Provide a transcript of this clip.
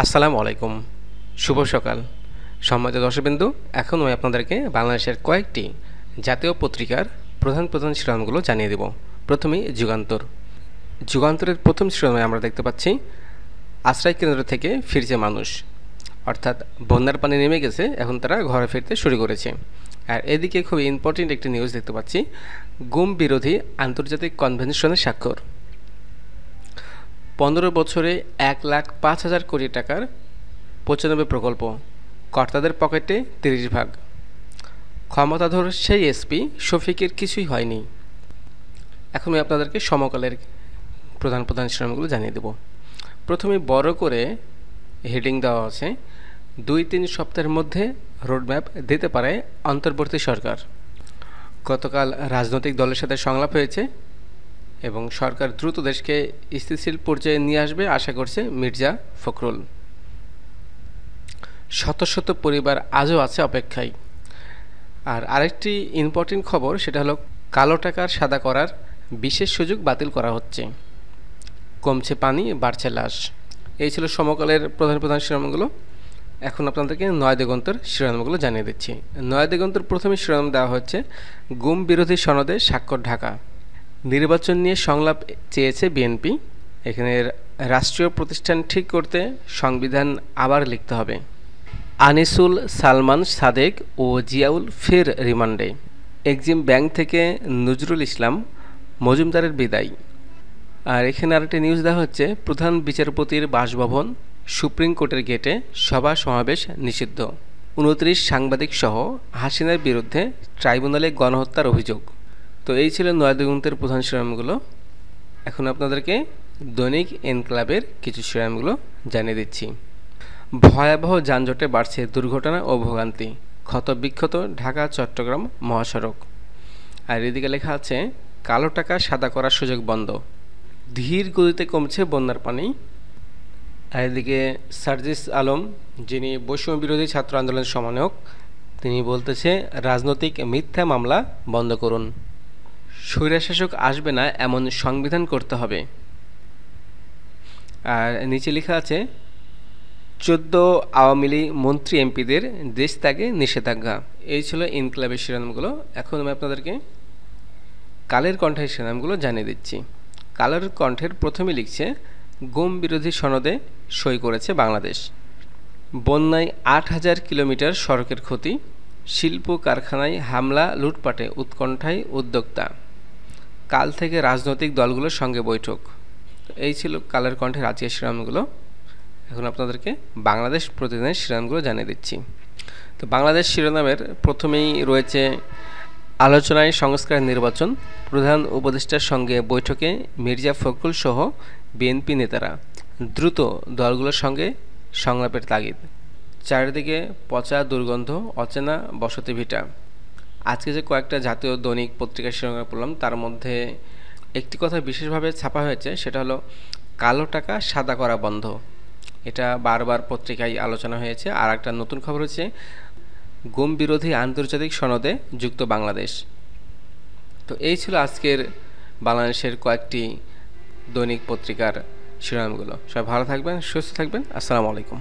আসসালামু আলাইকুম। শুভ সকাল সম্মানিত দর্শকবৃন্দ। এখন আমি আপনাদেরকে বাংলাদেশের কয়েকটি জাতীয় পত্রিকার প্রধান প্রধান শিরোনামগুলো জানিয়ে দেব। প্রথমেই যুগান্তর। যুগান্তরের প্রথম শিরোনামে আমরা দেখতে পাচ্ছি আশ্রয় কেন্দ্র থেকে ফিরছে মানুষ, অর্থাৎ বন্যার পানি নেমে গেছে, এখন তারা ঘরে ফিরতে শুরু করেছে। আর এদিকে খুব ইম্পর্টেন্ট একটি নিউজ দেখতে পাচ্ছি, গুম বিরোধী আন্তর্জাতিক কনভেনশনে স্বাক্ষর। 15 বছরে 1,05,000 কোটি টাকার 95 প্রকল্প, কর্তাদের পকেটে 30 ভাগ। ক্ষমতাধর সেই এসপি শফিকের কিছুই হয়নি। এখন আমি আপনাদেরকে সমকালের প্রধান প্রধান শিরোনামগুলো জানিয়ে দেব। প্রথমে বড় করে হেডিং দেওয়া আছে, 2-3 সপ্তাহের মধ্যে রোডম্যাপ দিতে পারে অন্তর্বর্তী সরকার। গতকাল রাজনৈতিক দলের সাথে সংলাপ হয়েছে এবং সরকার দ্রুত দেশকে স্থিতিশীল পর্যায়ে নিয়ে আসবে আশা করছে মির্জা ফখরুল। শত শত পরিবার আজও আছে অপেক্ষায়। আর আরেকটি ইম্পর্টেন্ট খবর, সেটা হলো কালো টাকার সাদা করার বিশেষ সুযোগ বাতিল করা হচ্ছে। কমছে পানি, বাড়ছে লাশ। এই ছিল সমকালের প্রধান প্রধান শিরোনামগুলো। এখন আপনাদেরকে নয়া দিগন্তের শিরোনামগুলো জানিয়ে দিচ্ছি। নয়া দিগন্তের প্রথমে শিরোনাম দেওয়া হচ্ছে, গুম বিরোধী সনদে স্বাক্ষর ঢাকা। নির্বাচন নিয়ে সংলাপ চেয়েছে বিএনপি। এখানে রাষ্ট্রীয় প্রতিষ্ঠান ঠিক করতে সংবিধান আবার লিখতে হবে। আনিসুল, সালমান, সাদেক ও জিয়াউল ফের রিমান্ডে। এক্সিম ব্যাংক থেকে নজরুল ইসলাম মজুমদারের বিদায়। আর এখানে আরেকটি নিউজ দেওয়া হচ্ছে, প্রধান বিচারপতির বাসভবন, সুপ্রিম কোর্টের গেটে সভা সমাবেশ নিষিদ্ধ। 29 সাংবাদিক সহ হাসিনার বিরুদ্ধে ট্রাইব্যুনালে গণহত্যার অভিযোগ। তো এই ছিল নয়া দিগন্তের প্রধান শিরোনামগুলো। এখন আপনাদেরকে দৈনিক এনক্লাবের কিছু শিরোনামগুলো জানিয়ে দিচ্ছি। ভয়াবহ যানজটে বাড়ছে দুর্ঘটনা ও ভোগান্তি, ক্ষতবিক্ষত ঢাকা চট্টগ্রাম মহাসড়ক। আর এদিকে লেখা আছে, কালো টাকা সাদা করার সুযোগ বন্ধ, ধীর গতিতে কমছে বন্যার পানি। আর এদিকে সার্জিস আলম, যিনি বৈষম্য বিরোধী ছাত্র আন্দোলনের সমন্বয়ক, তিনি বলতেছে, রাজনৈতিক মিথ্যা মামলা বন্ধ করুন, স্বৈরশাসক আসবে না এমন সংবিধান করতে হবে। আর নিচে লেখা আছে, 14 আওয়ামী লীগ মন্ত্রী এমপিদের দেশ ত্যাগে নিষেধাজ্ঞা। এই ছিল ইনক্লাবের শিরোনামগুলো। এখন আমি আপনাদেরকে কালের কণ্ঠের শিরোনামগুলো জানিয়ে দিচ্ছি। কালের কণ্ঠের প্রথমে লিখছে, গুম বিরোধী সনদে সই করেছে বাংলাদেশ। বন্যায় 8,000 কিলোমিটার সড়কের ক্ষতি, শিল্প কারখানায় হামলা লুটপাটে উৎকণ্ঠায় উদ্যোক্তা, কাল থেকে রাজনৈতিক দলগুলোর সঙ্গে বৈঠক। এই ছিল কালের কণ্ঠের আজকের শিরোনামগুলো। এখন আপনাদেরকে বাংলাদেশ প্রতিদিনের শিরোনামগুলো জানিয়ে দিচ্ছি। তো বাংলাদেশ শিরোনামের প্রথমেই রয়েছে, আলোচনায় সংস্কার নির্বাচন, প্রধান উপদেষ্টার সঙ্গে বৈঠকে মির্জা ফখরুল সহ বিএনপি নেতারা, দ্রুত দলগুলোর সঙ্গে সংলাপের তাগিদ। চারিদিকে পচা দুর্গন্ধ, অচেনা বসতি ভিটা। আজকে যে কয়েকটা জাতীয় দৈনিক পত্রিকার শিরোনাম পড়লাম, তার মধ্যে একটি কথা বিশেষভাবে ছাপা হয়েছে, সেটা হলো কালো টাকা সাদা করা বন্ধ। এটা বারবার পত্রিকায় আলোচনা হয়েছে। আর একটা নতুন খবর হচ্ছে, গুম বিরোধী আন্তর্জাতিক সনদে যুক্ত বাংলাদেশ। তো এই ছিল আজকের বাংলাদেশের কয়েকটি দৈনিক পত্রিকার শিরোনামগুলো। সবাই ভালো থাকবেন, সুস্থ থাকবেন। আসসালামু আলাইকুম।